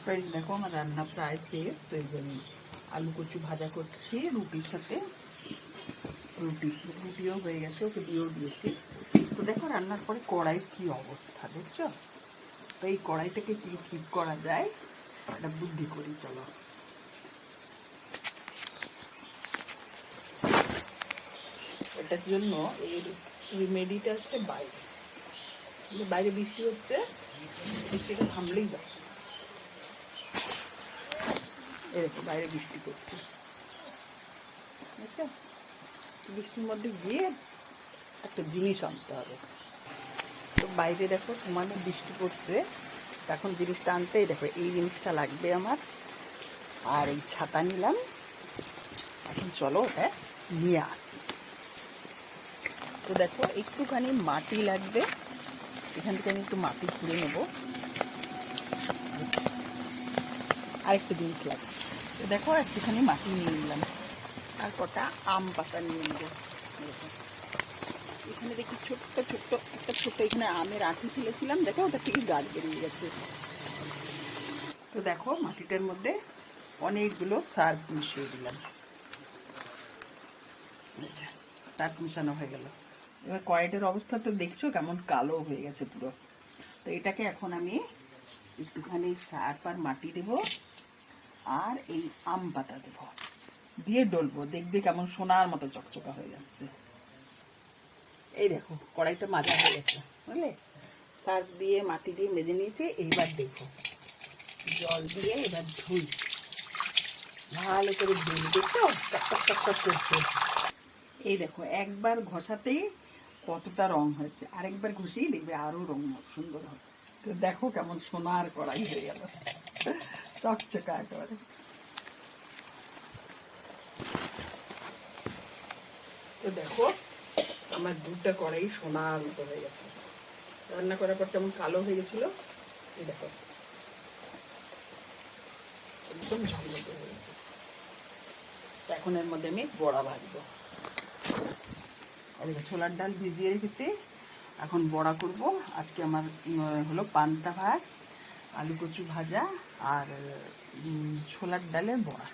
Friend দেখো আমার রান্না প্রায় শেষ। এই যে আমি আলু কচু ভাজা করছি রুটির সাথে। রুটিও হয়ে গেছে, ওকে দিয়েও দিয়েছি। তো দেখো রান্নার পরে কড়াইয়ের কি অবস্থা দেখছো। তো এই কড়াইটাকে কি ঠিক করা যায় একটা বুদ্ধি করি, চলো। এটার জন্য এর রেমেডিটা হচ্ছে বাইরে। বাইরে বৃষ্টি হচ্ছে, বৃষ্টিটা থামলেই যাও। এরকম বাইরে বৃষ্টি করছে, বুঝছো? বৃষ্টির মধ্যে গিয়ে একটা জিনিস আনতে হবে। তো বাইরে দেখো মানে বৃষ্টি পড়ছে, এখন জিনিসটা আনতেই দেখো এই জিনিসটা লাগবে আমার। আর এই ছাতা নিলাম, এখন চলো ওটা নিয়ে আসি। তো দেখো একটুখানি মাটি লাগবে, এখান থেকে আমি একটু মাটি খুঁড়ে নেব। আরেকটা জিনিস লাগবে, তো দেখো একটুখানি মাটি নিয়ে নিলাম, আর কটা আম পাতা নিয়ে নেবো। এখানে দেখি ছোট্ট ছোট্ট একটা ছোট্ট এখানে আমের আঁটি ফেলেছিলাম, দেখো ওটা থেকে গাছ বেরিয়ে গেছে। তো দেখো মাটিটার মধ্যে অনেকগুলো সার্ফ মিশিয়ে দিলাম, সার্ফ মিশানো হয়ে গেল। এবার কড়াইটার অবস্থা তো দেখছো কেমন কালো হয়ে গেছে পুরো। তো এটাকে এখন আমি একটুখানি সার্ফ আর মাটি দেব, আর এই আম পাতা দেব, দিয়ে ডলবো, দেখবে কেমন সোনার মতো চকচকা হয়ে যাচ্ছে। এই দেখো কড়াইটা মাজা হয়ে গেছে, বুঝলে? সার্ফ দিয়ে মাটি দিয়ে মেজে নিয়েছি। এইবার দেখো জল দিয়ে এবার ধুই, ভালো করে ধুই। দেখো টক টক টক করছে। এই দেখো একবার ঘষাতেই কতটা রং হয়েছে, আরেকবার ঘষেই দেখবে আরো রং সুন্দর হবে। তো দেখো কেমন সোনার কড়াই হয়ে গেল, চকচকা একেবারে। তো দেখো আমার দুটা কড়াই সোনার মতো হয়ে গেছে। রান্না করার পর কেমন কালো হয়ে গেছিল, এই দেখো একদম ঝকঝকে হয়ে গেছে। এখন এর মধ্যে আমি বড়া ভাজবো। আর ছোলার ডাল ভিজিয়ে রেখেছি, এখন বড়া করব। আজকে আমার হলো পান্তা ভাত, আলু কচু ভাজা আর ছোলার ডালের বড়া।